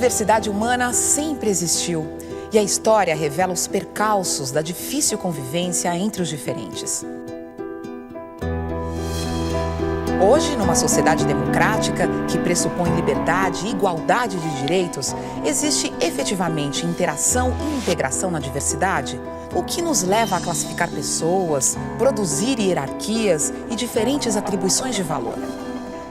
diversidade humana sempre existiu e a história revela os percalços da difícil convivência entre os diferentes. Hoje, numa sociedade democrática que pressupõe liberdade e igualdade de direitos, existe efetivamente interação e integração na diversidade? O que nos leva a classificar pessoas, produzir hierarquias e diferentes atribuições de valor?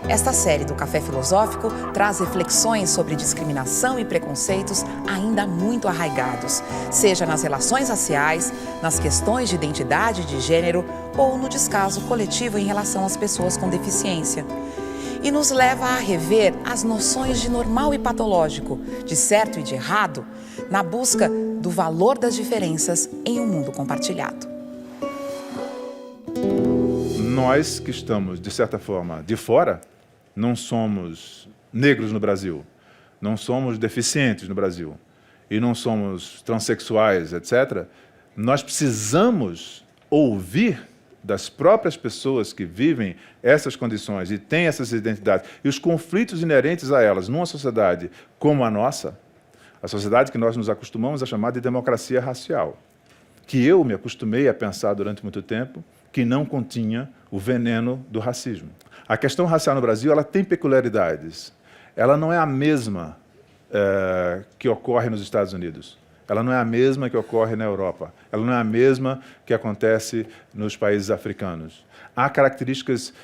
Esta série do Café Filosófico traz reflexões sobre discriminação e preconceitos ainda muito arraigados, seja nas relações raciais, nas questões de identidade de gênero ou no descaso coletivo em relação às pessoas com deficiência. E nos leva a rever as noções de normal e patológico, de certo e de errado, na busca do valor das diferenças em um mundo compartilhado. Nós que estamos, de certa forma, de fora, não somos negros no Brasil, não somos deficientes no Brasil e não somos transexuais, etc., nós precisamos ouvir das próprias pessoas que vivem essas condições e têm essas identidades e os conflitos inerentes a elas numa sociedade como a nossa, a sociedade que nós nos acostumamos a chamar de democracia racial, que eu me acostumei a pensar durante muito tempo que não continha o veneno do racismo. A questão racial no Brasil ela tem peculiaridades. Ela não é a mesma que ocorre nos Estados Unidos. Ela não é a mesma que ocorre na Europa. Ela não é a mesma que acontece nos países africanos. Há características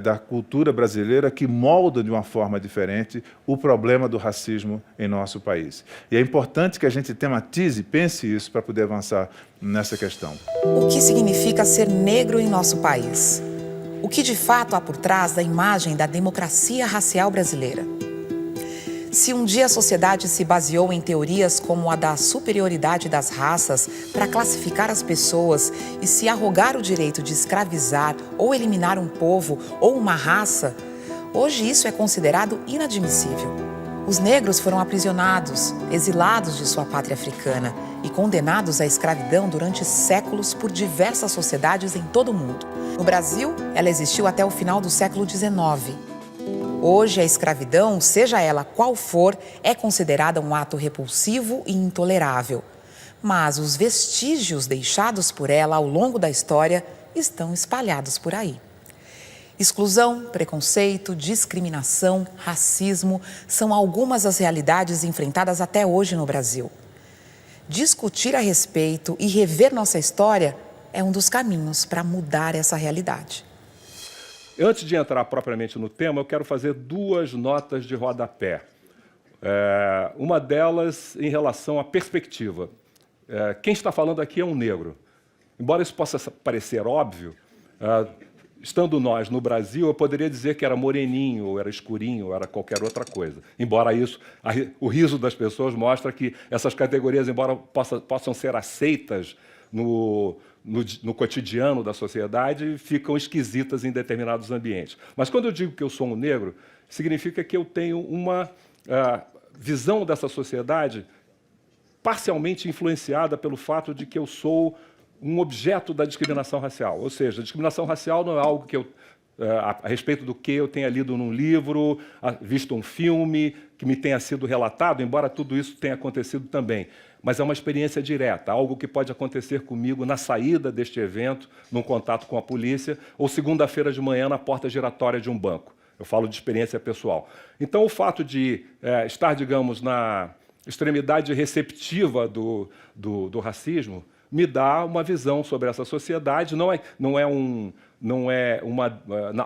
da cultura brasileira que moldam de uma forma diferente o problema do racismo em nosso país. E é importante que a gente tematize, pense isso para poder avançar nessa questão. O que significa ser negro em nosso país? O que de fato há por trás da imagem da democracia racial brasileira? Se um dia a sociedade se baseou em teorias como a da superioridade das raças para classificar as pessoas e se arrogar o direito de escravizar ou eliminar um povo ou uma raça, hoje isso é considerado inadmissível. Os negros foram aprisionados, exilados de sua pátria africana e condenados à escravidão durante séculos por diversas sociedades em todo o mundo. No Brasil, ela existiu até o final do século XIX. Hoje, a escravidão, seja ela qual for, é considerada um ato repulsivo e intolerável. Mas os vestígios deixados por ela ao longo da história estão espalhados por aí. Exclusão, preconceito, discriminação, racismo são algumas das realidades enfrentadas até hoje no Brasil. Discutir a respeito e rever nossa história é um dos caminhos para mudar essa realidade. Antes de entrar propriamente no tema, eu quero fazer duas notas de rodapé. Uma delas em relação à perspectiva. Quem está falando aqui é um negro. Embora isso possa parecer óbvio, estando nós no Brasil, eu poderia dizer que era moreninho, ou era escurinho, ou era qualquer outra coisa. Embora isso, o riso das pessoas mostra que essas categorias, embora possam ser aceitas no cotidiano da sociedade, ficam esquisitas em determinados ambientes. Mas quando eu digo que eu sou um negro, significa que eu tenho uma visão dessa sociedade parcialmente influenciada pelo fato de que eu sou um objeto da discriminação racial. Ou seja, a discriminação racial não é algo que a respeito do que eu tenha lido num livro, visto um filme, que me tenha sido relatado, embora tudo isso tenha acontecido também. Mas é uma experiência direta, algo que pode acontecer comigo na saída deste evento, num contato com a polícia, ou segunda-feira de manhã na porta giratória de um banco. Eu falo de experiência pessoal. Então, o fato de estar, digamos, na extremidade receptiva do racismo me dá uma visão sobre essa sociedade. Não é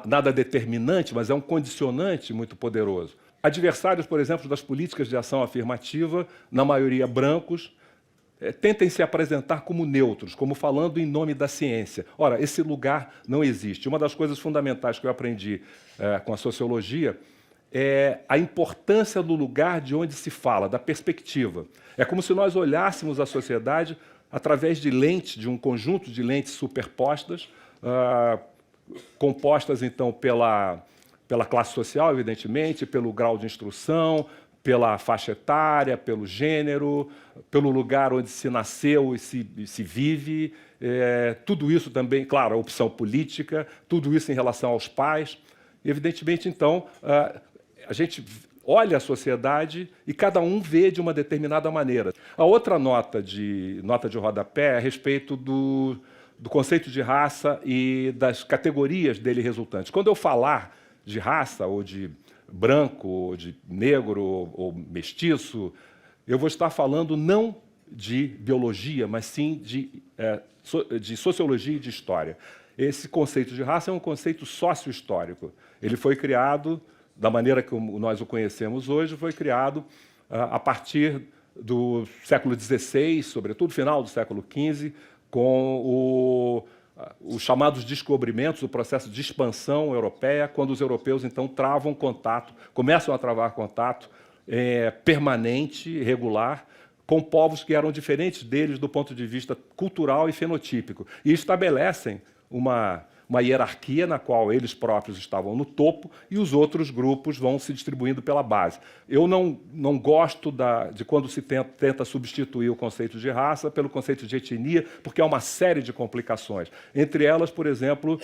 nada determinante, mas é um condicionante muito poderoso. Adversários, por exemplo, das políticas de ação afirmativa, na maioria brancos, tentem se apresentar como neutros, como falando em nome da ciência. Ora, esse lugar não existe. Uma das coisas fundamentais que eu aprendi com a sociologia é a importância do lugar de onde se fala, da perspectiva. É como se nós olhássemos a sociedade através de lentes, de um conjunto de lentes superpostas, compostas, então, pela classe social, evidentemente, pelo grau de instrução, pela faixa etária, pelo gênero, pelo lugar onde se nasceu e se vive, tudo isso também, claro, a opção política, tudo isso em relação aos pais. E, evidentemente, então, a gente olha a sociedade e cada um vê de uma determinada maneira. A outra nota de rodapé é a respeito do conceito de raça e das categorias dele resultantes. Quando eu falar de raça, ou de branco, ou de negro, ou mestiço, eu vou estar falando não de biologia, mas sim de sociologia e de história. Esse conceito de raça é um conceito sócio-histórico. Ele foi criado, da maneira que nós o conhecemos hoje, foi criado a partir do século XVI, sobretudo final do século XV, com os chamados descobrimentos, o processo de expansão europeia, quando os europeus, então, travam contato, começam a travar contato permanente, regular, com povos que eram diferentes deles do ponto de vista cultural e fenotípico, e estabelecem uma hierarquia na qual eles próprios estavam no topo e os outros grupos vão se distribuindo pela base. Eu não gosto de quando se tenta substituir o conceito de raça pelo conceito de etnia, porque há uma série de complicações. Entre elas, por exemplo,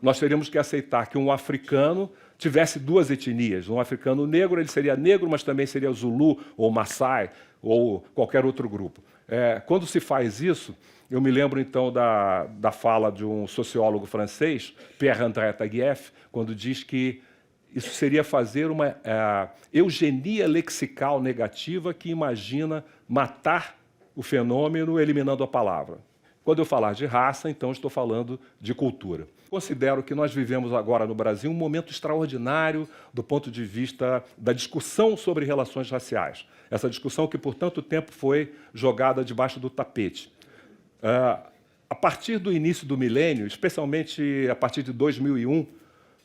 nós teríamos que aceitar que um africano tivesse duas etnias. Um africano negro, ele seria negro, mas também seria Zulu ou Maasai ou qualquer outro grupo. Quando se faz isso, eu me lembro, então, da fala de um sociólogo francês, Pierre-André Taguieff, quando diz que isso seria fazer uma eugenia lexical negativa que imagina matar o fenômeno eliminando a palavra. Quando eu falar de raça, então, estou falando de cultura. Considero que nós vivemos agora no Brasil um momento extraordinário do ponto de vista da discussão sobre relações raciais. Essa discussão que, por tanto tempo, foi jogada debaixo do tapete. A partir do início do milênio, especialmente a partir de 2001,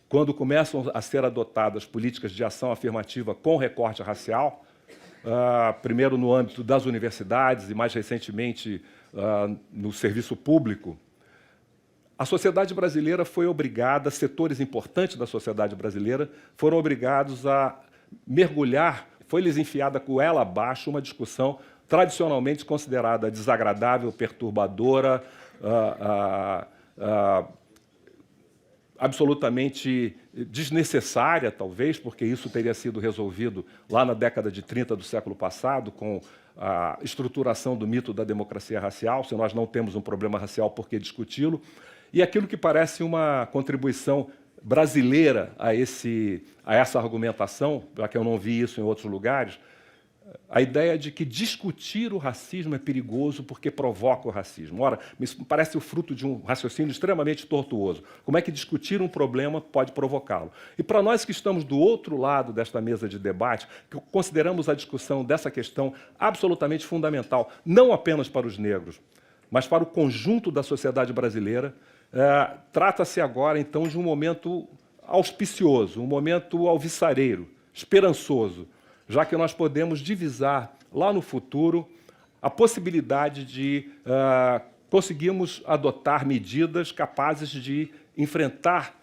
quando começam a ser adotadas políticas de ação afirmativa com recorte racial, primeiro no âmbito das universidades e, mais recentemente, no serviço público, a sociedade brasileira foi obrigada, setores importantes da sociedade brasileira foram obrigados a mergulhar, foi-lhes enfiada com ela abaixo uma discussão tradicionalmente considerada desagradável, perturbadora, absolutamente desnecessária, talvez, porque isso teria sido resolvido lá na década de 30 do século passado, com a estruturação do mito da democracia racial. Se nós não temos um problema racial, por que discuti-lo? E aquilo que parece uma contribuição brasileira a essa argumentação, já que eu não vi isso em outros lugares, a ideia de que discutir o racismo é perigoso porque provoca o racismo. Ora, me parece o fruto de um raciocínio extremamente tortuoso. Como é que discutir um problema pode provocá-lo? E para nós que estamos do outro lado desta mesa de debate, que consideramos a discussão dessa questão absolutamente fundamental, não apenas para os negros, mas para o conjunto da sociedade brasileira, trata-se agora, então, de um momento auspicioso, um momento alvissareiro, esperançoso, já que nós podemos divisar lá no futuro a possibilidade de conseguirmos adotar medidas capazes de enfrentar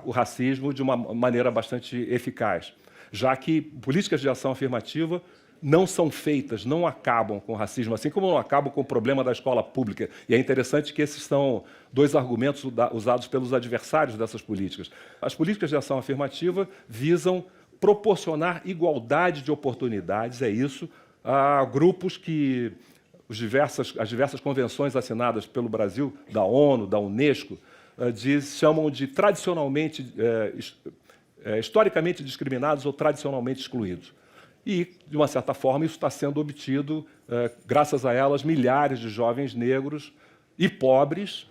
o racismo de uma maneira bastante eficaz, já que políticas de ação afirmativa não são feitas, não acabam com o racismo, assim como não acabam com o problema da escola pública. E é interessante que esses são dois argumentos usados pelos adversários dessas políticas. As políticas de ação afirmativa visam proporcionar igualdade de oportunidades, é isso, a grupos que as diversas convenções assinadas pelo Brasil, da ONU, da Unesco, chamam de tradicionalmente, historicamente discriminados ou tradicionalmente excluídos. E, de uma certa forma, isso está sendo obtido, graças a elas, milhares de jovens negros e pobres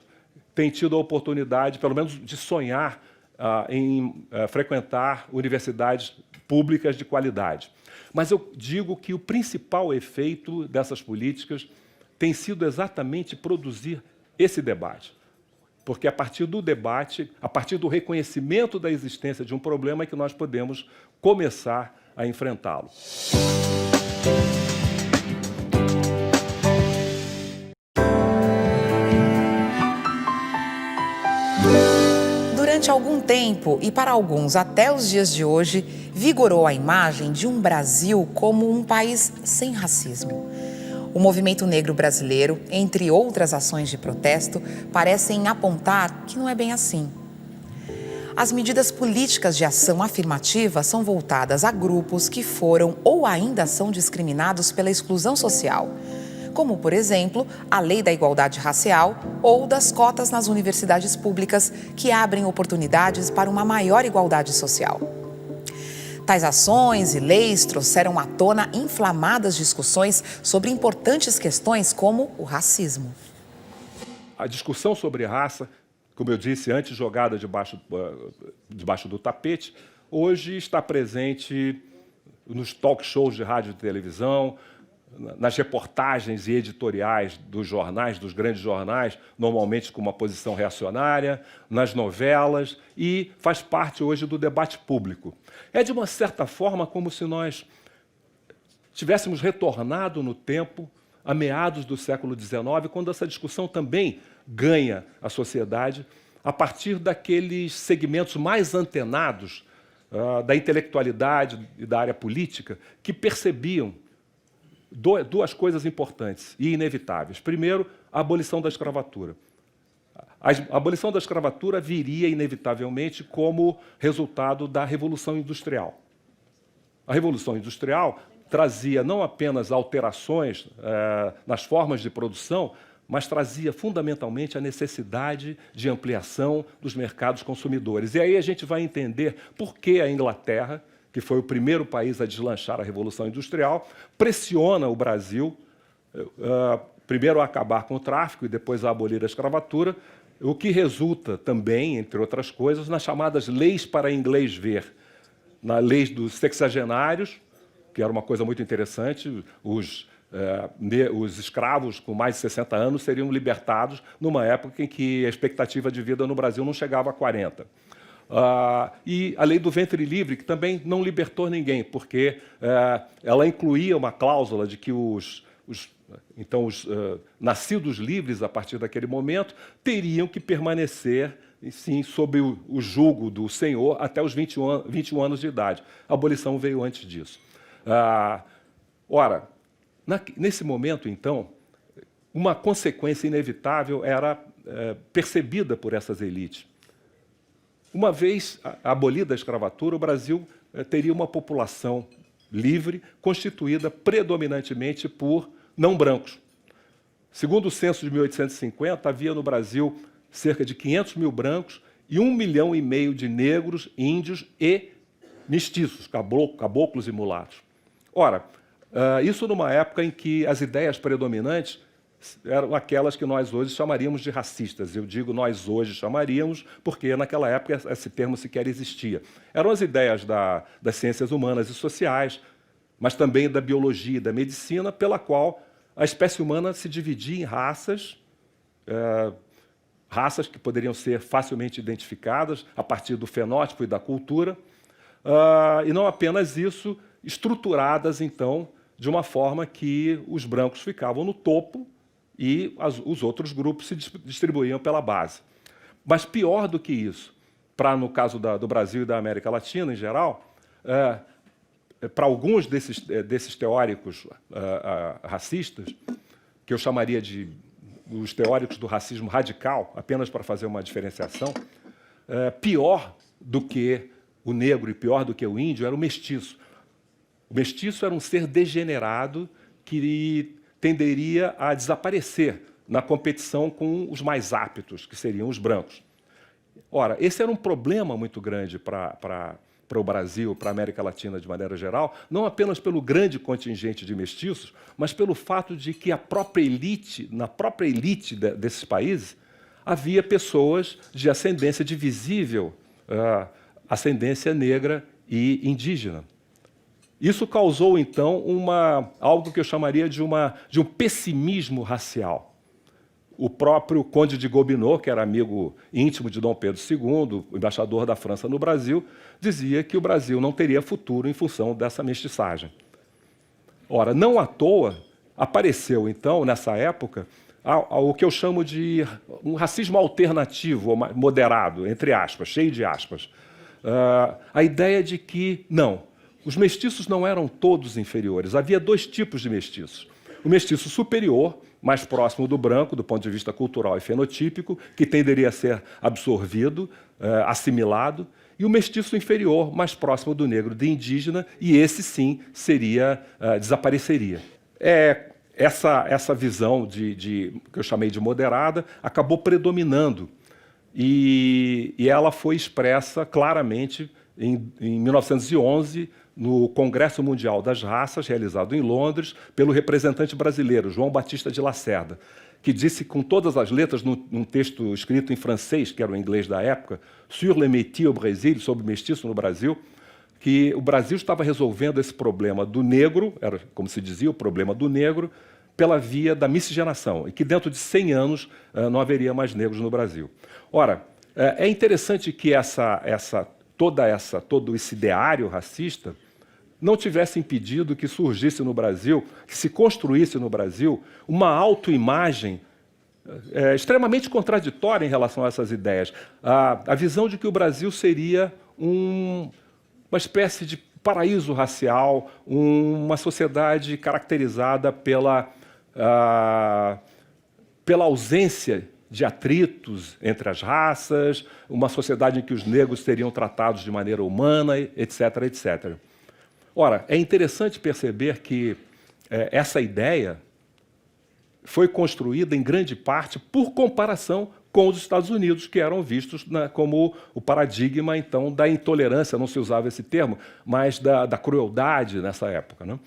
têm tido a oportunidade, pelo menos, de sonhar em frequentar universidades públicas de qualidade. Mas eu digo que o principal efeito dessas políticas tem sido exatamente produzir esse debate. Porque a partir do debate, a partir do reconhecimento da existência de um problema, é que nós podemos começar a enfrentá-lo. Durante algum tempo, e para alguns até os dias de hoje, vigorou a imagem de um Brasil como um país sem racismo. O movimento negro brasileiro, entre outras ações de protesto, parecem apontar que não é bem assim. As medidas políticas de ação afirmativa são voltadas a grupos que foram ou ainda são discriminados pela exclusão social, como, por exemplo, a Lei da Igualdade Racial ou das cotas nas universidades públicas, que abrem oportunidades para uma maior igualdade social. Tais ações e leis trouxeram à tona inflamadas discussões sobre importantes questões como o racismo. A discussão sobre raça, como eu disse antes, jogada debaixo do tapete, hoje está presente nos talk shows de rádio e televisão, nas reportagens e editoriais dos jornais, dos grandes jornais, normalmente com uma posição reacionária, nas novelas, e faz parte hoje do debate público. É, de uma certa forma, como se nós tivéssemos retornado no tempo, a meados do século XIX, quando essa discussão também ganha a sociedade, a partir daqueles segmentos mais antenados da intelectualidade e da área política, que percebiam duas coisas importantes e inevitáveis. Primeiro, a abolição da escravatura. A abolição da escravatura viria, inevitavelmente, como resultado da Revolução Industrial. A Revolução Industrial trazia não apenas alterações nas formas de produção, mas trazia fundamentalmente a necessidade de ampliação dos mercados consumidores. E aí a gente vai entender por que a Inglaterra, que foi o primeiro país a deslanchar a Revolução Industrial, pressiona o Brasil, primeiro a acabar com o tráfico e depois a abolir a escravatura, o que resulta também, entre outras coisas, nas chamadas leis para inglês ver, na lei dos sexagenários, que era uma coisa muito interessante, os escravos com mais de 60 anos seriam libertados numa época em que a expectativa de vida no Brasil não chegava a 40. E a lei do ventre livre, que também não libertou ninguém, porque ela incluía uma cláusula de que os nascidos livres, a partir daquele momento, teriam que permanecer, sim, sob o jugo do senhor até os 21 anos de idade. A abolição veio antes disso. Ora, nesse momento, então, uma consequência inevitável era percebida por essas elites. Uma vez abolida a escravatura, o Brasil teria uma população livre, constituída predominantemente por não-brancos. Segundo o censo de 1850, havia no Brasil cerca de 500 mil brancos e 1,5 milhão de negros, índios e mestiços, caboclos e mulatos. Ora, isso numa época em que as ideias predominantes eram aquelas que nós hoje chamaríamos de racistas. Eu digo nós hoje chamaríamos, porque naquela época esse termo sequer existia. Eram as ideias das ciências humanas e sociais, mas também da biologia e da medicina, pela qual a espécie humana se dividia em raças, raças que poderiam ser facilmente identificadas a partir do fenótipo e da cultura, e não apenas isso, estruturadas, então, de uma forma que os brancos ficavam no topo e os outros grupos se distribuíam pela base. Mas pior do que isso, no caso do Brasil e da América Latina em geral, para alguns desses teóricos racistas, que eu chamaria de os teóricos do racismo radical, apenas para fazer uma diferenciação, pior do que o negro e pior do que o índio era o mestiço. O mestiço era um ser degenerado que tenderia a desaparecer na competição com os mais aptos, que seriam os brancos. Ora, esse era um problema muito grande para o Brasil, para a América Latina de maneira geral, não apenas pelo grande contingente de mestiços, mas pelo fato de que na própria elite desses países havia pessoas de ascendência de visível ascendência negra e indígena. Isso causou, então, algo que eu chamaria de um pessimismo racial. O próprio Conde de Gobineau, que era amigo íntimo de Dom Pedro II, embaixador da França no Brasil, dizia que o Brasil não teria futuro em função dessa mestiçagem. Ora, não à toa, apareceu, então, nessa época, o que eu chamo de um racismo alternativo, ou moderado, entre aspas, cheio de aspas. A ideia de que, não, os mestiços não eram todos inferiores. Havia dois tipos de mestiços. O mestiço superior, mais próximo do branco, do ponto de vista cultural e fenotípico, que tenderia a ser absorvido, assimilado, e o mestiço inferior, mais próximo do negro de indígena, e esse sim desapareceria. Essa visão que eu chamei de moderada acabou predominando, e ela foi expressa claramente em 1911, no Congresso Mundial das Raças, realizado em Londres, pelo representante brasileiro, João Batista de Lacerda, que disse com todas as letras, num texto escrito em francês, que era o inglês da época, Sur le métis au Brésil, sobre o mestiço no Brasil, que o Brasil estava resolvendo esse problema do negro, era como se dizia, o problema do negro, pela via da miscigenação, e que dentro de 100 anos não haveria mais negros no Brasil. Ora, é interessante que todo esse ideário racista não tivesse impedido que surgisse no Brasil, que se construísse no Brasil, uma autoimagem extremamente contraditória em relação a essas ideias. A visão de que o Brasil seria uma espécie de paraíso racial, uma sociedade caracterizada pela ausência de atritos entre as raças, uma sociedade em que os negros seriam tratados de maneira humana, etc., etc. Ora, é interessante perceber que essa ideia foi construída em grande parte por comparação com os Estados Unidos, que eram vistos como o paradigma, então, da intolerância, não se usava esse termo, mas da crueldade nessa época, né?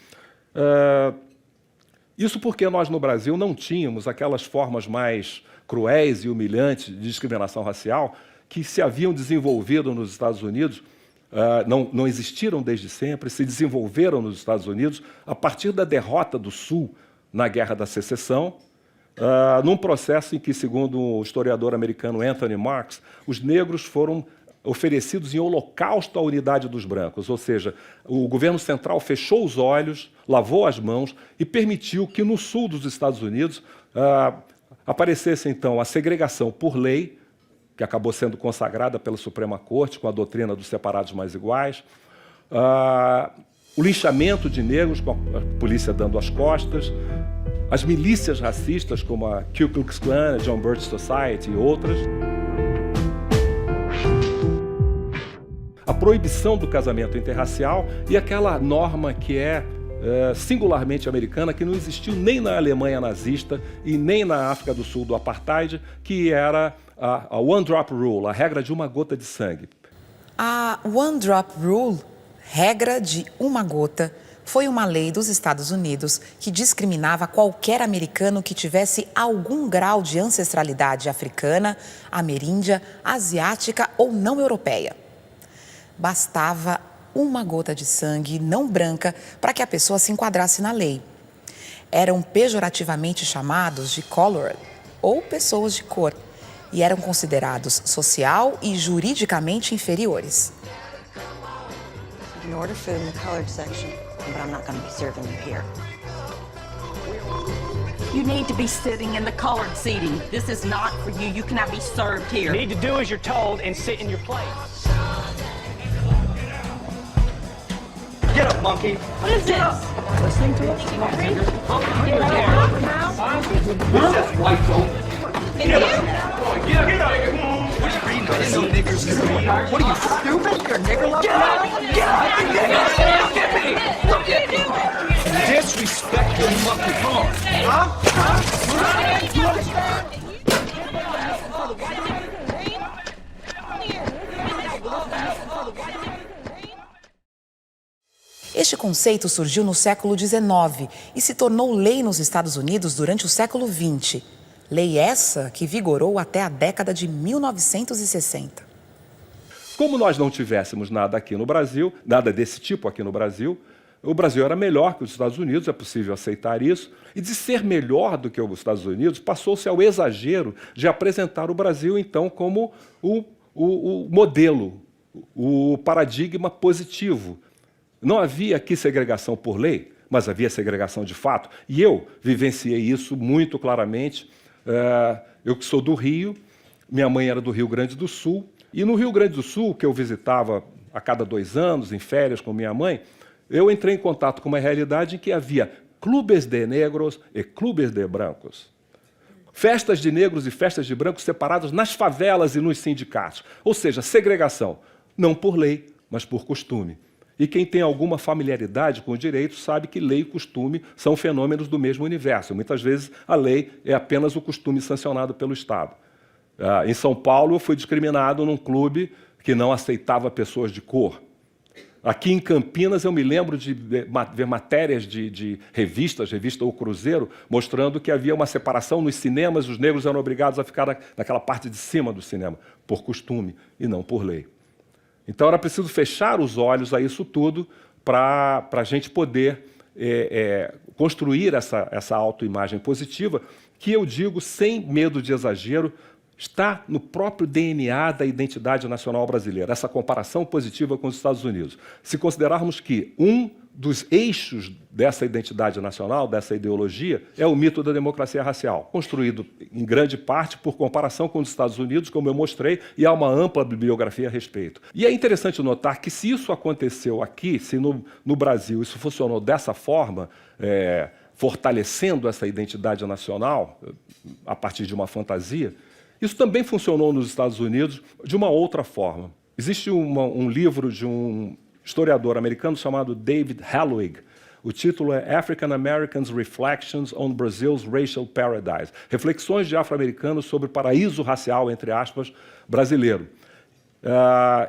Isso porque nós, no Brasil, não tínhamos aquelas formas mais cruéis e humilhantes de discriminação racial que se haviam desenvolvido nos Estados Unidos, não existiram desde sempre, se desenvolveram nos Estados Unidos a partir da derrota do Sul na Guerra da Secessão, num processo em que, segundo o historiador americano Anthony Marks, os negros foram oferecidos em holocausto à unidade dos brancos, ou seja, o governo central fechou os olhos, lavou as mãos e permitiu que no sul dos Estados Unidos aparecesse, então, a segregação por lei, que acabou sendo consagrada pela Suprema Corte com a doutrina dos separados mais iguais, o linchamento de negros, com a polícia dando as costas, as milícias racistas, como a Ku Klux Klan, a John Birch Society e outras, a proibição do casamento interracial e aquela norma que é singularmente americana, que não existiu nem na Alemanha nazista e nem na África do Sul do Apartheid, que era a One Drop Rule, a regra de uma gota de sangue. A One Drop Rule, regra de uma gota, foi uma lei dos Estados Unidos que discriminava qualquer americano que tivesse algum grau de ancestralidade africana, ameríndia, asiática ou não europeia. Bastava uma gota de sangue não branca para que a pessoa se enquadrasse na lei. Eram pejorativamente chamados de colored, ou pessoas de cor, e eram considerados social e juridicamente inferiores. You can order food in the colored section, but I'm not going to be serving you here. You need to be sitting in the colored seating. This is not for you. You cannot be served here. You need to do as you're told and sit in your place. Get up, monkey. What is this? Listening to us? Get That's white folk. Get up. Get up. What are you reading? I didn't know niggers could read. What are you, stupid? You're a nigger lover? Get up. Get up. Get me. Look at me. Disrespect your monkey car. Huh? You understand? Este conceito surgiu no século XIX e se tornou lei nos Estados Unidos durante o século XX. Lei essa que vigorou até a década de 1960. Como nós não tivéssemos nada aqui no Brasil, nada desse tipo aqui no Brasil, o Brasil era melhor que os Estados Unidos, é possível aceitar isso, e de ser melhor do que os Estados Unidos, passou-se ao exagero de apresentar o Brasil, então, como o modelo, o paradigma positivo. Não havia aqui segregação por lei, mas havia segregação de fato. E eu vivenciei isso muito claramente. Eu que sou do Rio, minha mãe era do Rio Grande do Sul, e no Rio Grande do Sul, que eu visitava a cada 2 anos, em férias com minha mãe, eu entrei em contato com uma realidade em que havia clubes de negros e clubes de brancos. Festas de negros e festas de brancos separadas nas favelas e nos sindicatos. Ou seja, segregação, não por lei, mas por costume. E quem tem alguma familiaridade com o direito sabe que lei e costume são fenômenos do mesmo universo. Muitas vezes a lei é apenas o costume sancionado pelo Estado. Em São Paulo, eu fui discriminado num clube que não aceitava pessoas de cor. Aqui em Campinas, eu me lembro de ver matérias de revistas, revista O Cruzeiro, mostrando que havia uma separação nos cinemas, os negros eram obrigados a ficar naquela parte de cima do cinema, por costume e não por lei. Então era preciso fechar os olhos a isso tudo para a gente poder construir essa autoimagem positiva, que eu digo sem medo de exagero, está no próprio DNA da identidade nacional brasileira, essa comparação positiva com os Estados Unidos. Se considerarmos que um dos eixos dessa identidade nacional, dessa ideologia, é o mito da democracia racial, construído em grande parte por comparação com os Estados Unidos, como eu mostrei, e há uma ampla bibliografia a respeito. E é interessante notar que se isso aconteceu aqui, se no Brasil isso funcionou dessa forma, fortalecendo essa identidade nacional a partir de uma fantasia, isso também funcionou nos Estados Unidos de uma outra forma. Existe um livro de um historiador americano chamado David Hallwig. O título é African Americans Reflections on Brazil's Racial Paradise. Reflexões de afro-americanos sobre o paraíso racial, entre aspas, brasileiro.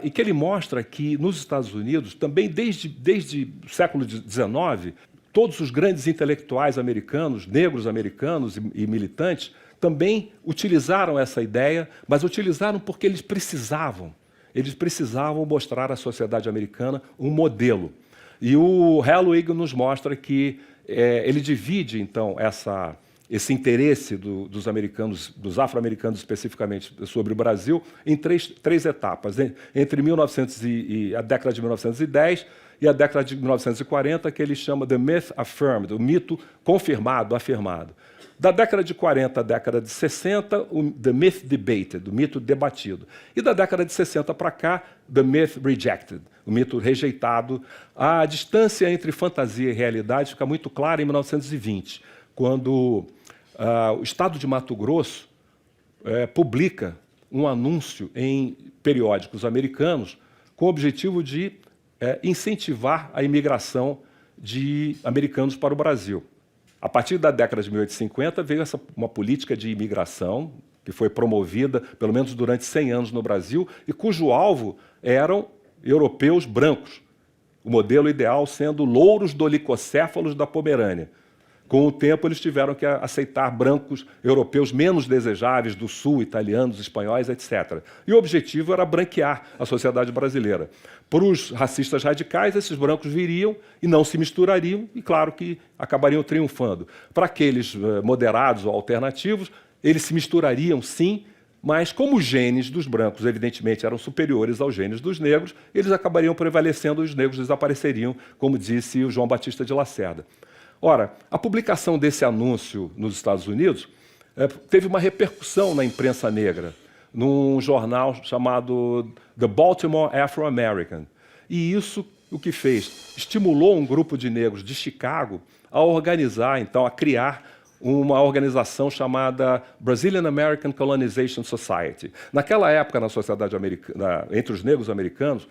E que ele mostra que nos Estados Unidos, também desde o século XIX, todos os grandes intelectuais americanos, negros americanos e militantes, também utilizaram essa ideia, mas utilizaram porque eles precisavam. Eles precisavam mostrar à sociedade americana um modelo. E o Hallwig nos mostra que ele divide, então, esse interesse dos americanos, dos afro-americanos especificamente, sobre o Brasil, em três etapas. Entre a década de 1910 e a década de 1940, que ele chama The Myth Affirmed, o mito confirmado, afirmado. Da década de 40 à década de 60, o The Myth Debated, o mito debatido. E da década de 60 para cá, The Myth Rejected, o mito rejeitado. A distância entre fantasia e realidade fica muito clara em 1920, quando o Estado de Mato Grosso publica um anúncio em periódicos americanos com o objetivo de incentivar a imigração de americanos para o Brasil. A partir da década de 1850 veio uma política de imigração que foi promovida, pelo menos durante 100 anos no Brasil, e cujo alvo eram europeus brancos, o modelo ideal sendo louros dolicocéfalos da Pomerânia. Com o tempo, eles tiveram que aceitar brancos europeus menos desejáveis do sul, italianos, espanhóis, etc. E o objetivo era branquear a sociedade brasileira. Para os racistas radicais, esses brancos viriam e não se misturariam, e claro que acabariam triunfando. Para aqueles moderados ou alternativos, eles se misturariam, sim, mas como os genes dos brancos, evidentemente, eram superiores aos genes dos negros, eles acabariam prevalecendo e os negros desapareceriam, como disse o João Batista de Lacerda. Ora, a publicação desse anúncio nos Estados Unidos teve uma repercussão na imprensa negra, num jornal chamado The Baltimore Afro-American. E isso o que fez? Estimulou um grupo de negros de Chicago a organizar, então, a criar uma organização chamada Brazilian American Colonization Society. Naquela época, na sociedade americana, entre os negros americanos,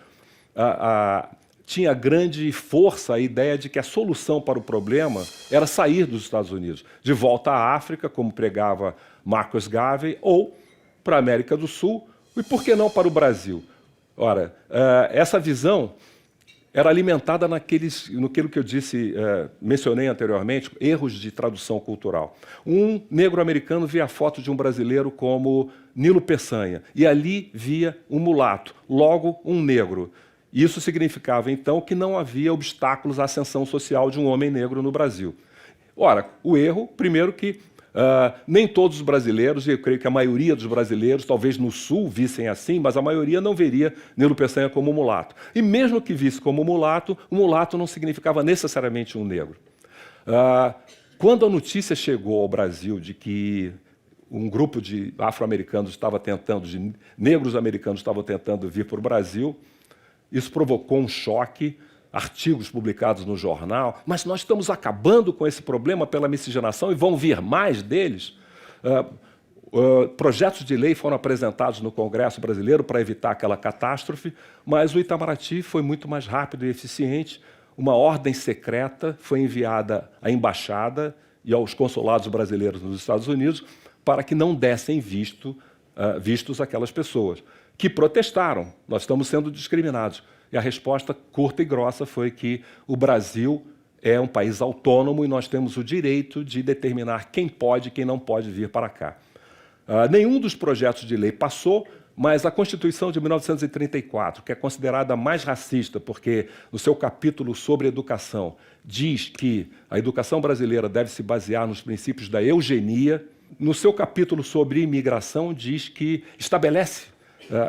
tinha grande força a ideia de que a solução para o problema era sair dos Estados Unidos, de volta à África, como pregava Marcus Garvey, ou para a América do Sul, e por que não para o Brasil? Ora, essa visão era alimentada naquilo que eu mencionei anteriormente, erros de tradução cultural. Um negro-americano via a foto de um brasileiro como Nilo Peçanha, e ali via um mulato, logo um negro. Isso significava, então, que não havia obstáculos à ascensão social de um homem negro no Brasil. Ora, o erro, primeiro que nem todos os brasileiros, e eu creio que a maioria dos brasileiros, talvez no Sul, vissem assim, mas a maioria não veria Nilo Peçanha como mulato. E mesmo que visse como mulato, o mulato não significava necessariamente um negro. Quando a notícia chegou ao Brasil de que um grupo de afro-americanos estava tentando, de negros americanos estavam tentando vir para o Brasil, isso provocou um choque artigos publicados no jornal, mas nós estamos acabando com esse problema pela miscigenação e vão vir mais deles. Projetos de lei foram apresentados no Congresso brasileiro para evitar aquela catástrofe, mas o Itamaraty foi muito mais rápido e eficiente. Uma ordem secreta foi enviada à embaixada e aos consulados brasileiros nos Estados Unidos para que não dessem vistos aquelas pessoas, que protestaram. Nós estamos sendo discriminados. E a resposta curta e grossa foi que o Brasil é um país autônomo e nós temos o direito de determinar quem pode e quem não pode vir para cá. Nenhum dos projetos de lei passou, mas a Constituição de 1934, que é considerada mais racista, porque no seu capítulo sobre educação diz que a educação brasileira deve se basear nos princípios da eugenia, no seu capítulo sobre imigração diz que estabelece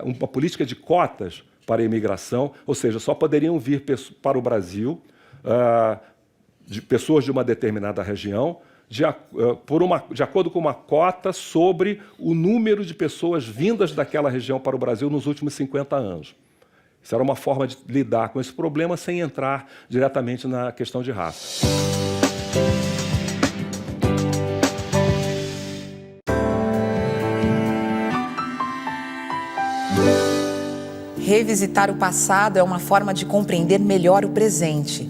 uma política de cotas para a imigração, ou seja, só poderiam vir para o Brasil pessoas de uma determinada região, de acordo com uma cota sobre o número de pessoas vindas daquela região para o Brasil nos últimos 50 anos. Isso era uma forma de lidar com esse problema sem entrar diretamente na questão de raça. Revisitar o passado é uma forma de compreender melhor o presente.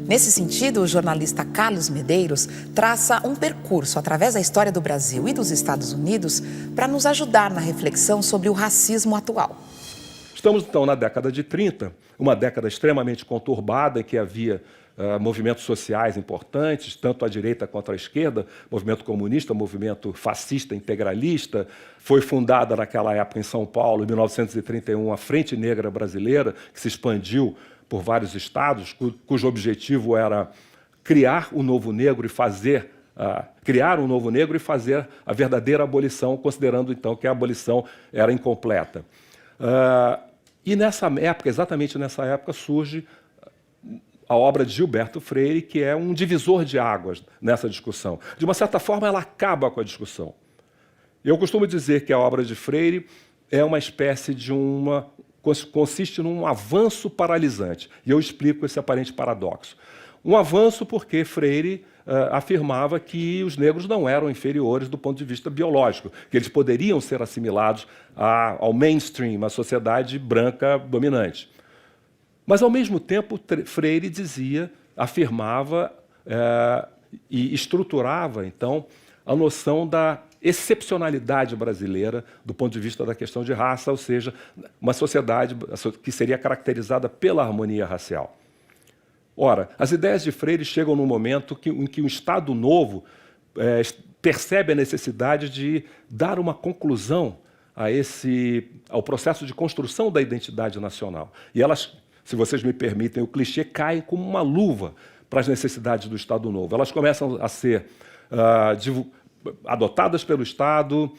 Nesse sentido, o jornalista Carlos Medeiros traça um percurso através da história do Brasil e dos Estados Unidos para nos ajudar na reflexão sobre o racismo atual. Estamos, então, na década de 30, uma década extremamente conturbada, em que havia movimentos sociais importantes, tanto à direita quanto à esquerda, movimento comunista, movimento fascista integralista. Foi fundada naquela época em São Paulo, em 1931, a Frente Negra Brasileira, que se expandiu por vários estados, cujo objetivo era criar um novo negro e fazer a verdadeira abolição, considerando então que a abolição era incompleta. E nessa época, exatamente nessa época, surge a obra de Gilberto Freire, que é um divisor de águas nessa discussão. De uma certa forma, ela acaba com a discussão. Eu costumo dizer que a obra de Freire é uma espécie de consiste num avanço paralisante. E eu explico esse aparente paradoxo. Um avanço porque Freire afirmava que os negros não eram inferiores do ponto de vista biológico, que eles poderiam ser assimilados ao mainstream, à sociedade branca dominante. Mas, ao mesmo tempo, Freire afirmava e estruturava, então, a noção da excepcionalidade brasileira do ponto de vista da questão de raça, ou seja, uma sociedade que seria caracterizada pela harmonia racial. Ora, as ideias de Freire chegam num momento em que o Estado Novo percebe a necessidade de dar uma conclusão ao processo de construção da identidade nacional. E elas, se vocês me permitem, o clichê cai como uma luva para as necessidades do Estado Novo. Elas começam a ser adotadas pelo Estado,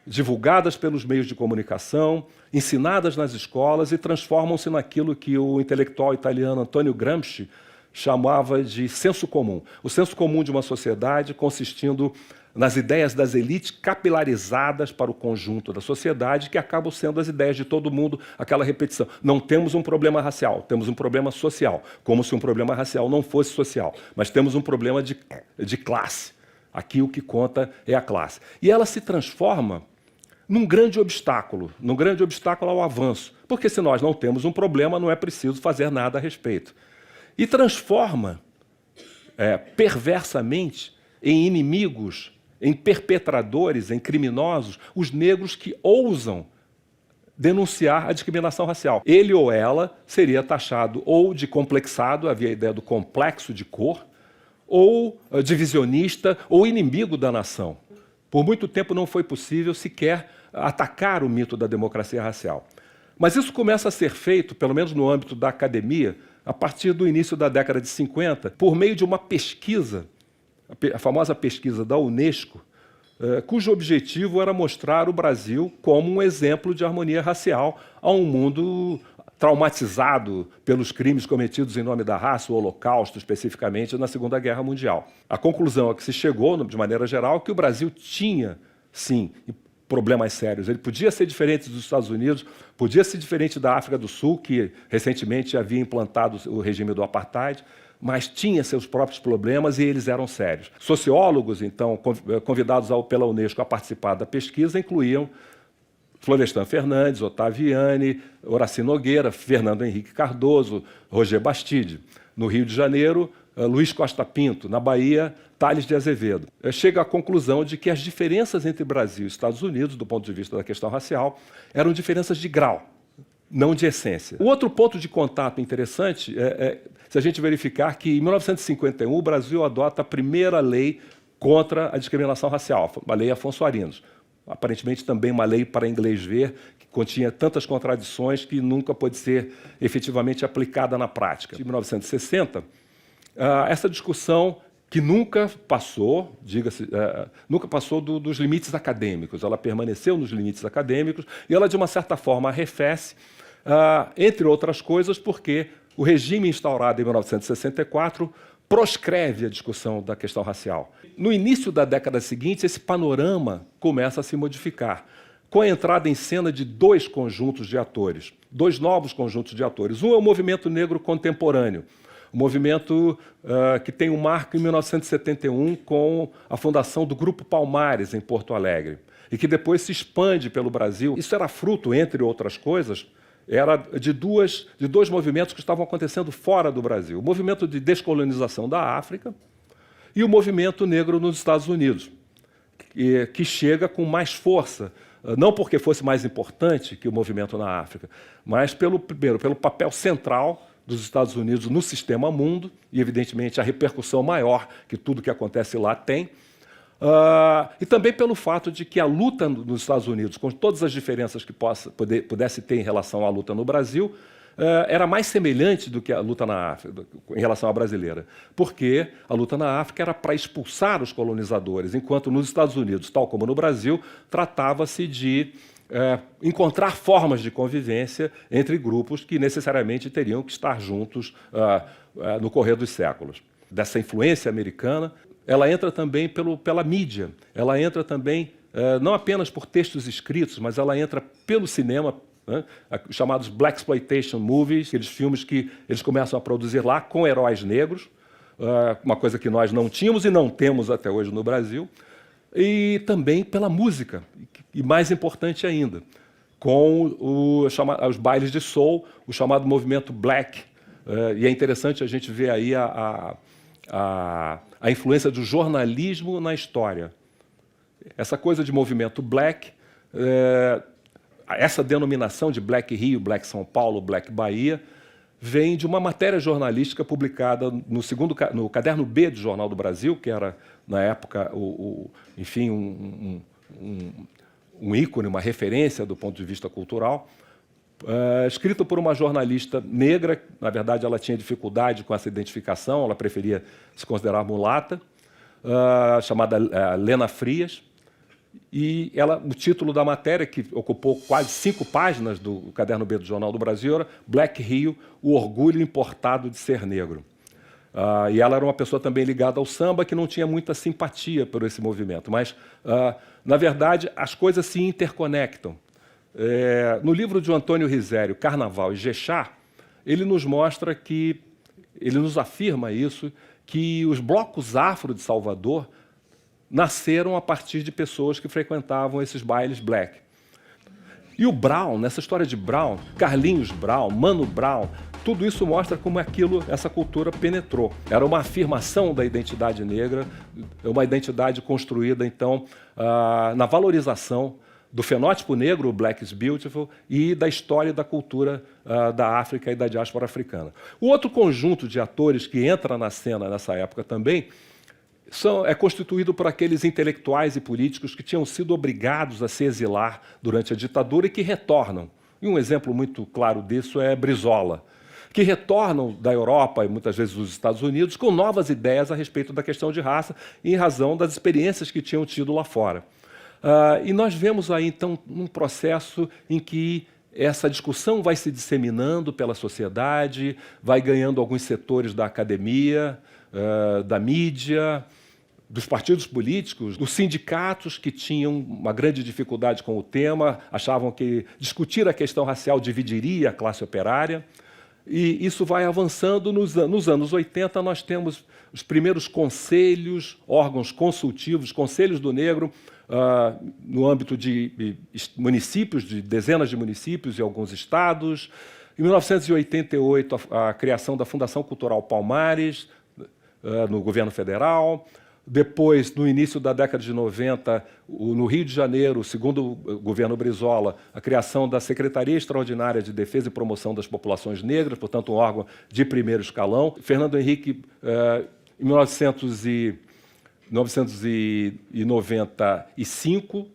divulgadas pelos meios de comunicação, ensinadas nas escolas e transformam-se naquilo que o intelectual italiano Antonio Gramsci chamava de senso comum. O senso comum de uma sociedade consistindo nas ideias das elites capilarizadas para o conjunto da sociedade, que acabam sendo as ideias de todo mundo, aquela repetição. Não temos um problema racial, temos um problema social, como se um problema racial não fosse social, mas temos um problema de classe. Aqui o que conta é a classe. E ela se transforma num grande obstáculo ao avanço, porque se nós não temos um problema, não é preciso fazer nada a respeito. E transforma perversamente em inimigos, em perpetradores, em criminosos, os negros que ousam denunciar a discriminação racial. Ele ou ela seria taxado ou de complexado, havia a ideia do complexo de cor, ou divisionista, ou inimigo da nação. Por muito tempo não foi possível sequer atacar o mito da democracia racial. Mas isso começa a ser feito, pelo menos no âmbito da academia, a partir do início da década de 50, por meio de uma pesquisa, a famosa pesquisa da Unesco, cujo objetivo era mostrar o Brasil como um exemplo de harmonia racial a um mundo traumatizado pelos crimes cometidos em nome da raça, o Holocausto, especificamente, na Segunda Guerra Mundial. A conclusão a que se chegou, de maneira geral, é que o Brasil tinha, sim, problemas sérios. Ele podia ser diferente dos Estados Unidos, podia ser diferente da África do Sul, que recentemente havia implantado o regime do apartheid, mas tinha seus próprios problemas e eles eram sérios. Sociólogos, então, convidados pela Unesco a participar da pesquisa, incluíam Florestan Fernandes, Ottaviani, Horaci Nogueira, Fernando Henrique Cardoso, Roger Bastide. No Rio de Janeiro, Luiz Costa Pinto. Na Bahia, Tales de Azevedo. Chega à conclusão de que as diferenças entre Brasil e Estados Unidos, do ponto de vista da questão racial, eram diferenças de grau, não de essência. O outro ponto de contato interessante é se a gente verificar que, em 1951, o Brasil adota a primeira lei contra a discriminação racial, a Lei Afonso Arinos. Aparentemente também uma lei para inglês ver, que continha tantas contradições que nunca pôde ser efetivamente aplicada na prática. Em 1960, essa discussão que nunca passou, nunca passou dos limites acadêmicos, ela permaneceu nos limites acadêmicos e ela, de uma certa forma, arrefece, entre outras coisas, porque o regime instaurado em 1964 proscreve a discussão da questão racial. No início da década seguinte, esse panorama começa a se modificar, com a entrada em cena de dois conjuntos de atores, dois novos conjuntos de atores. Um é o movimento negro contemporâneo, um movimento que tem um marco em 1971 com a fundação do Grupo Palmares, em Porto Alegre, e que depois se expande pelo Brasil. Isso era fruto, entre outras coisas, era de dois movimentos que estavam acontecendo fora do Brasil. O movimento de descolonização da África e o movimento negro nos Estados Unidos, que chega com mais força, não porque fosse mais importante que o movimento na África, mas pelo papel central dos Estados Unidos no sistema mundo e, evidentemente, a repercussão maior que tudo que acontece lá tem. E também pelo fato de que a luta nos Estados Unidos, com todas as diferenças que pudesse ter em relação à luta no Brasil, era mais semelhante do que a luta na África, em relação à brasileira. Porque a luta na África era para expulsar os colonizadores, enquanto nos Estados Unidos, tal como no Brasil, tratava-se de encontrar formas de convivência entre grupos que necessariamente teriam que estar juntos no correr dos séculos. Dessa influência americana, ela entra também pela mídia, ela entra também não apenas por textos escritos, mas ela entra pelo cinema, né, chamados Black Exploitation Movies, aqueles filmes que eles começam a produzir lá com heróis negros, uma coisa que nós não tínhamos e não temos até hoje no Brasil, e também pela música, e mais importante ainda, com os bailes de soul, o chamado movimento black, e é interessante a gente ver aí a influência do jornalismo na história. Essa coisa de movimento black, essa denominação de Black Rio, Black São Paulo, Black Bahia, vem de uma matéria jornalística publicada no Caderno B do Jornal do Brasil, que era, na época, enfim, um ícone, uma referência do ponto de vista cultural, escrito por uma jornalista negra. Na verdade, ela tinha dificuldade com essa identificação, ela preferia se considerar mulata, chamada Lena Frias. E o título da matéria, que ocupou quase 5 páginas do Caderno B do Jornal do Brasil, era Black Rio, o orgulho importado de ser negro. E ela era uma pessoa também ligada ao samba, que não tinha muita simpatia por esse movimento. Mas, na verdade, as coisas se interconectam. No livro de Antônio Risério, Carnaval e Jexá, ele nos mostra ele nos afirma isso, que os blocos afro de Salvador nasceram a partir de pessoas que frequentavam esses bailes black. E o Brown, nessa história de Brown, Carlinhos Brown, Mano Brown, tudo isso mostra como essa cultura penetrou. Era uma afirmação da identidade negra, uma identidade construída, então, na valorização do fenótipo negro, o Black is Beautiful, e da história e da cultura da África e da diáspora africana. O outro conjunto de atores que entra na cena nessa época também é constituído por aqueles intelectuais e políticos que tinham sido obrigados a se exilar durante a ditadura e que retornam. E um exemplo muito claro disso é Brizola, que retornam da Europa e muitas vezes dos Estados Unidos com novas ideias a respeito da questão de raça, em razão das experiências que tinham tido lá fora. E nós vemos aí, então, um processo em que essa discussão vai se disseminando pela sociedade, vai ganhando alguns setores da academia, da mídia, dos partidos políticos, dos sindicatos que tinham uma grande dificuldade com o tema, achavam que discutir a questão racial dividiria a classe operária. E isso vai avançando. Nos anos 80, nós temos os primeiros conselhos, órgãos consultivos, conselhos do negro, no âmbito de municípios, de dezenas de municípios e alguns estados. Em 1988, a criação da Fundação Cultural Palmares, no governo federal. Depois, no início da década de 90, no Rio de Janeiro, segundo o governo Brizola, a criação da Secretaria Extraordinária de Defesa e Promoção das Populações Negras, portanto, um órgão de primeiro escalão. Fernando Henrique, em 1995,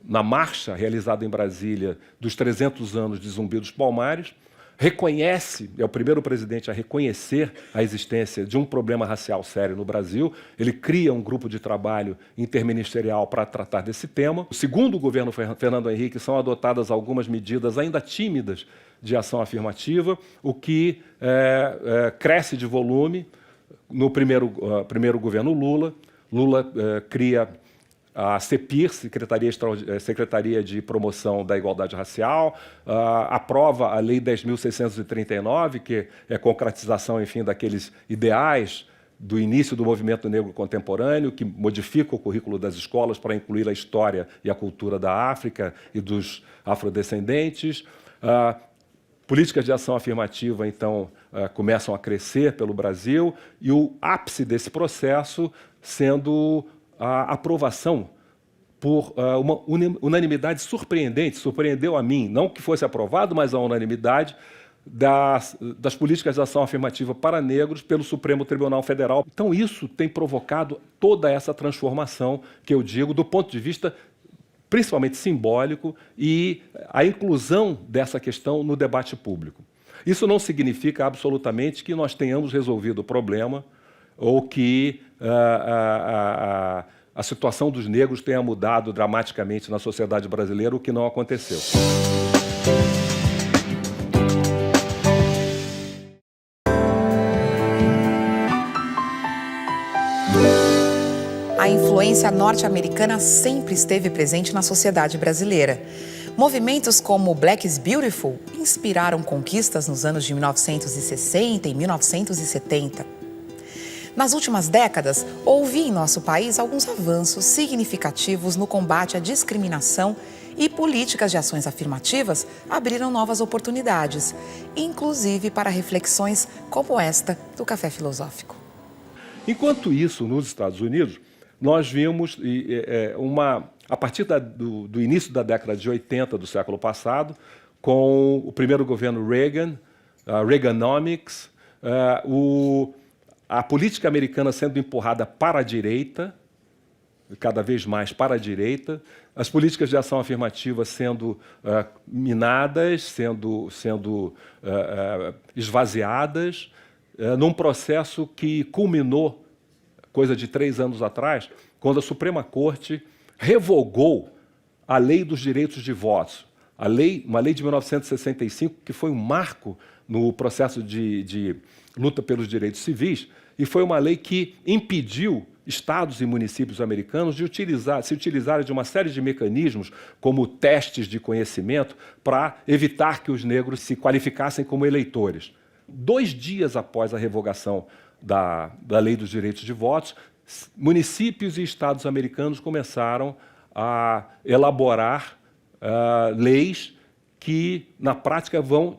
na marcha realizada em Brasília dos 300 anos de Zumbi dos Palmares, reconhece, é o primeiro presidente a reconhecer a existência de um problema racial sério no Brasil. Ele cria um grupo de trabalho interministerial para tratar desse tema. Segundo o governo Fernando Henrique, são adotadas algumas medidas ainda tímidas de ação afirmativa, o que cresce de volume no primeiro governo Lula. Lula cria a CEPIR, Secretaria de Promoção da Igualdade Racial, aprova a Lei 10.639, que é a concretização, enfim, daqueles ideais do início do movimento negro contemporâneo, que modifica o currículo das escolas para incluir a história e a cultura da África e dos afrodescendentes. Políticas de ação afirmativa, então, começam a crescer pelo Brasil, e o ápice desse processo sendo a aprovação por uma unanimidade surpreendente, surpreendeu a mim, não que fosse aprovado, mas a unanimidade das políticas de ação afirmativa para negros pelo Supremo Tribunal Federal. Então isso tem provocado toda essa transformação, que eu digo, do ponto de vista principalmente simbólico, e a inclusão dessa questão no debate público. Isso não significa absolutamente que nós tenhamos resolvido o problema ou que a situação dos negros tenha mudado dramaticamente na sociedade brasileira, o que não aconteceu. A influência norte-americana sempre esteve presente na sociedade brasileira. Movimentos como Black is Beautiful inspiraram conquistas nos anos de 1960 e 1970. Nas últimas décadas, houve em nosso país alguns avanços significativos no combate à discriminação, e políticas de ações afirmativas abriram novas oportunidades, inclusive para reflexões como esta do Café Filosófico. Enquanto isso, nos Estados Unidos, nós vimos, a partir do início da década de 80 do século passado, com o primeiro governo Reagan, Reaganomics, a política americana sendo empurrada para a direita, cada vez mais para a direita, as políticas de ação afirmativa sendo minadas, sendo esvaziadas, num processo que culminou, coisa de 3 anos atrás, quando a Suprema Corte revogou a Lei dos Direitos de Voto, uma lei de 1965, que foi um marco no processo de luta pelos direitos civis, e foi uma lei que impediu estados e municípios americanos de se utilizarem de uma série de mecanismos, como testes de conhecimento, para evitar que os negros se qualificassem como eleitores. 2 dias após a revogação da Lei dos Direitos de Voto, municípios e estados americanos começaram a elaborar leis que, na prática, vão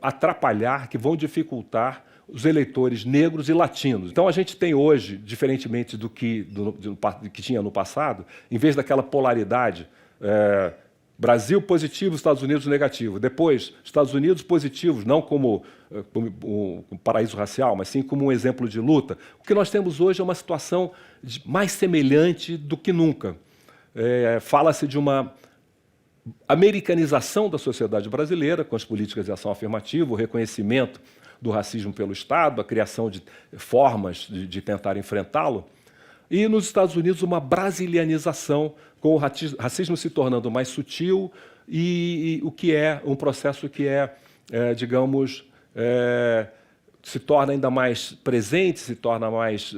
atrapalhar, que vão dificultar os eleitores negros e latinos. Então, a gente tem hoje, diferentemente do que tinha no passado, em vez daquela polaridade, Brasil positivo, Estados Unidos negativo. Depois, Estados Unidos positivos, não como um paraíso racial, mas sim como um exemplo de luta. O que nós temos hoje é uma situação mais semelhante do que nunca. Fala-se de uma americanização da sociedade brasileira, com as políticas de ação afirmativa, o reconhecimento do racismo pelo Estado, a criação de formas de tentar enfrentá-lo. E nos Estados Unidos, uma brasilianização, com o racismo se tornando mais sutil, e o que é um processo que digamos, se torna ainda mais presente, se torna mais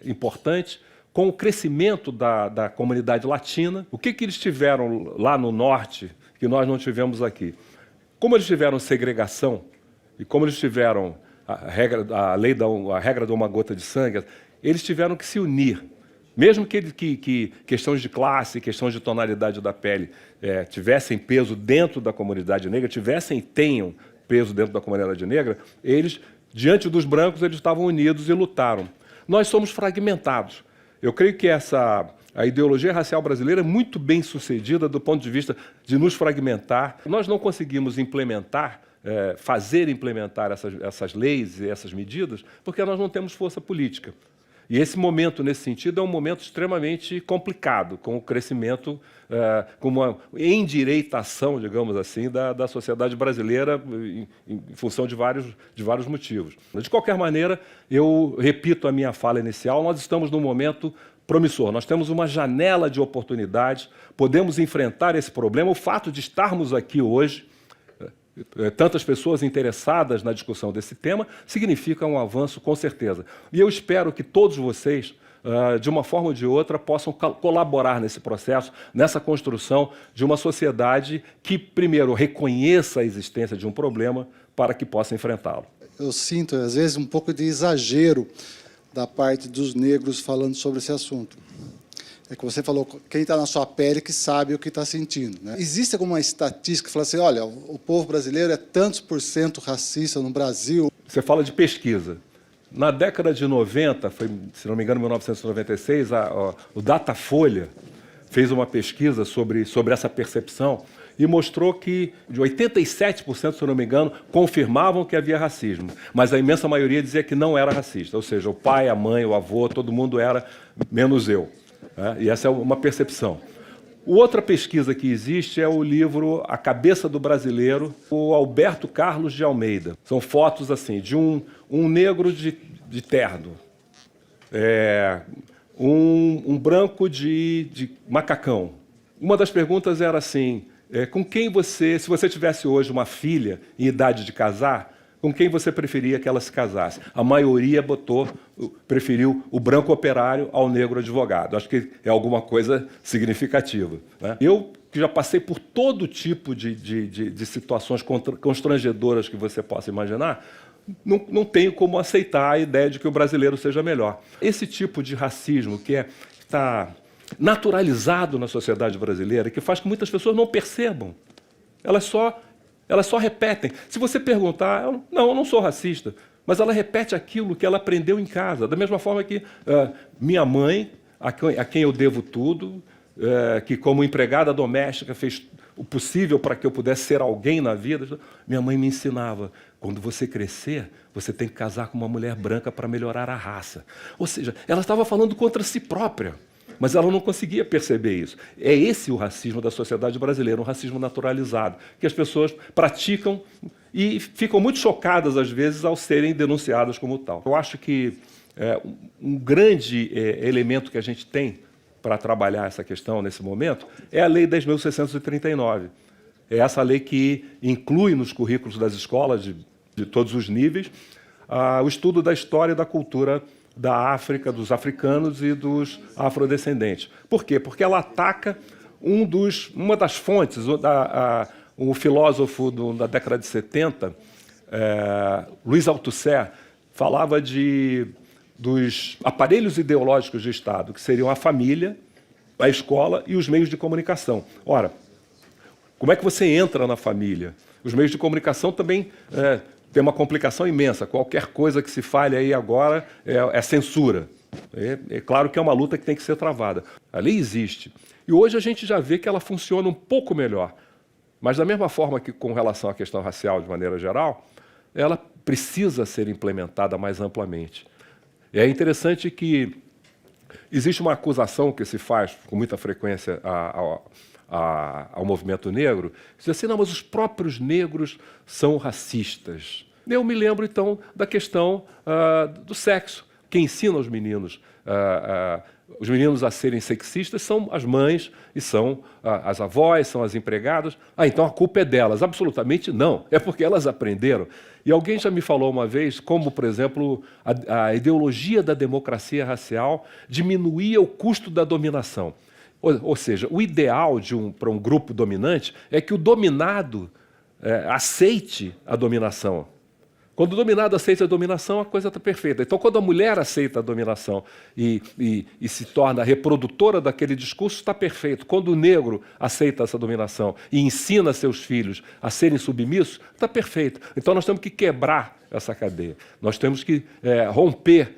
importante com o crescimento da comunidade latina. O que eles tiveram lá no norte que nós não tivemos aqui? Como eles tiveram segregação e como eles tiveram a regra de uma gota de sangue, eles tiveram que se unir. Mesmo que questões de classe, questões de tonalidade da pele tivessem peso dentro da comunidade negra, tenham peso dentro da comunidade negra, eles, diante dos brancos, eles estavam unidos e lutaram. Nós somos fragmentados. Eu creio que a ideologia racial brasileira é muito bem sucedida do ponto de vista de nos fragmentar. Nós não conseguimos fazer implementar essas leis e essas medidas porque nós não temos força política. E esse momento, nesse sentido, é um momento extremamente complicado, com o crescimento, com uma endireitação, digamos assim, da sociedade brasileira em função de vários motivos. De qualquer maneira, eu repito a minha fala inicial, nós estamos num momento promissor, nós temos uma janela de oportunidades, podemos enfrentar esse problema. O fato de estarmos aqui hoje, tantas pessoas interessadas na discussão desse tema, significa um avanço com certeza. E eu espero que todos vocês, de uma forma ou de outra, possam colaborar nesse processo, nessa construção de uma sociedade que, primeiro, reconheça a existência de um problema para que possa enfrentá-lo. Eu sinto, às vezes, um pouco de exagero da parte dos negros falando sobre esse assunto. É que você falou, quem está na sua pele que sabe o que está sentindo, né? Existe alguma estatística que fala assim, olha, o povo brasileiro é tantos % racista no Brasil? Você fala de pesquisa. Na década de 90, foi, se não me engano, 1996, o Datafolha fez uma pesquisa sobre essa percepção e mostrou que de 87%, se não me engano, confirmavam que havia racismo, mas a imensa maioria dizia que não era racista, ou seja, o pai, a mãe, o avô, todo mundo era, menos eu. E essa é uma percepção. Outra pesquisa que existe é o livro A Cabeça do Brasileiro, o Alberto Carlos de Almeida. São fotos assim de um negro de terno, um branco de macacão. Uma das perguntas era assim, com quem você, se você tivesse hoje uma filha em idade de casar, com quem você preferia que ela se casasse? A maioria preferiu o branco operário ao negro advogado. Acho que é alguma coisa significativa, né? Eu, que já passei por todo tipo de situações constrangedoras que você possa imaginar, não tenho como aceitar a ideia de que o brasileiro seja melhor. Esse tipo de racismo que está naturalizado na sociedade brasileira, que faz com que muitas pessoas não percebam. Elas só repetem. Se você perguntar, não, eu não sou racista, mas ela repete aquilo que ela aprendeu em casa. Da mesma forma que minha mãe, a quem eu devo tudo, que como empregada doméstica fez o possível para que eu pudesse ser alguém na vida, minha mãe me ensinava, quando você crescer, você tem que casar com uma mulher branca para melhorar a raça. Ou seja, ela estava falando contra si própria. Mas ela não conseguia perceber isso. É esse o racismo da sociedade brasileira, um racismo naturalizado, que as pessoas praticam e ficam muito chocadas, às vezes, ao serem denunciadas como tal. Eu acho que um grande elemento que a gente tem para trabalhar essa questão nesse momento é a Lei 10.639. É essa lei que inclui nos currículos das escolas de todos os níveis o estudo da história e da cultura da África, dos africanos e dos afrodescendentes. Por quê? Porque ela ataca uma das fontes, um filósofo da década de 70, Luiz Althusser, falava dos aparelhos ideológicos de Estado, que seriam a família, a escola e os meios de comunicação. Ora, como é que você entra na família? Os meios de comunicação também tem uma complicação imensa. Qualquer coisa que se fale aí agora é censura. É claro que é uma luta que tem que ser travada. A lei existe. E hoje a gente já vê que ela funciona um pouco melhor. Mas da mesma forma que com relação à questão racial de maneira geral, ela precisa ser implementada mais amplamente. É interessante que existe uma acusação que se faz com muita frequência ao movimento negro, diz assim, não, mas os próprios negros são racistas. Eu me lembro, então, da questão do sexo. Quem ensina aos meninos os meninos a serem sexistas são as mães e são as avós, são as empregadas. Então a culpa é delas. Absolutamente não. É porque elas aprenderam. E alguém já me falou uma vez como, por exemplo, a ideologia da democracia racial diminuía o custo da dominação. Ou seja, o ideal para um grupo dominante é que o dominado aceite a dominação. Quando o dominado aceita a dominação, a coisa está perfeita. Então, quando a mulher aceita a dominação e se torna reprodutora daquele discurso, está perfeito. Quando o negro aceita essa dominação e ensina seus filhos a serem submissos, está perfeito. Então, nós temos que quebrar essa cadeia. Nós temos que romper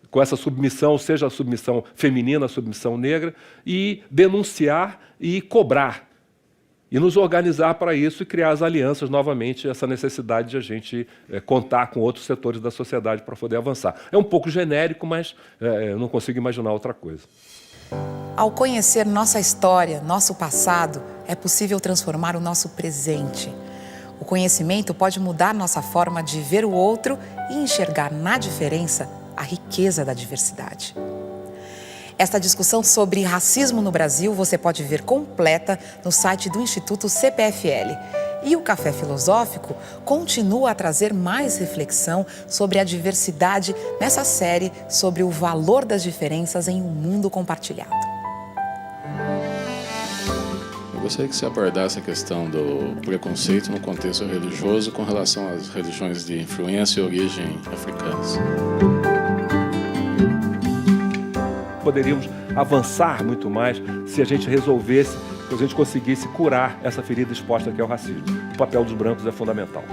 com essa submissão, seja a submissão feminina, a submissão negra, e denunciar e cobrar. E nos organizar para isso e criar as alianças novamente, essa necessidade de a gente contar com outros setores da sociedade para poder avançar. É um pouco genérico, mas eu não consigo imaginar outra coisa. Ao conhecer nossa história, nosso passado, é possível transformar o nosso presente. O conhecimento pode mudar nossa forma de ver o outro e enxergar na diferença a riqueza da diversidade. Esta discussão sobre racismo no Brasil você pode ver completa no site do Instituto CPFL. E o Café Filosófico continua a trazer mais reflexão sobre a diversidade nessa série sobre o valor das diferenças em um mundo compartilhado. Eu gostaria que você abordasse a questão do preconceito no contexto religioso com relação às religiões de influência e origem africanas. Poderíamos avançar muito mais se a gente resolvesse, se a gente conseguisse curar essa ferida exposta que é o racismo. O papel dos brancos é fundamental.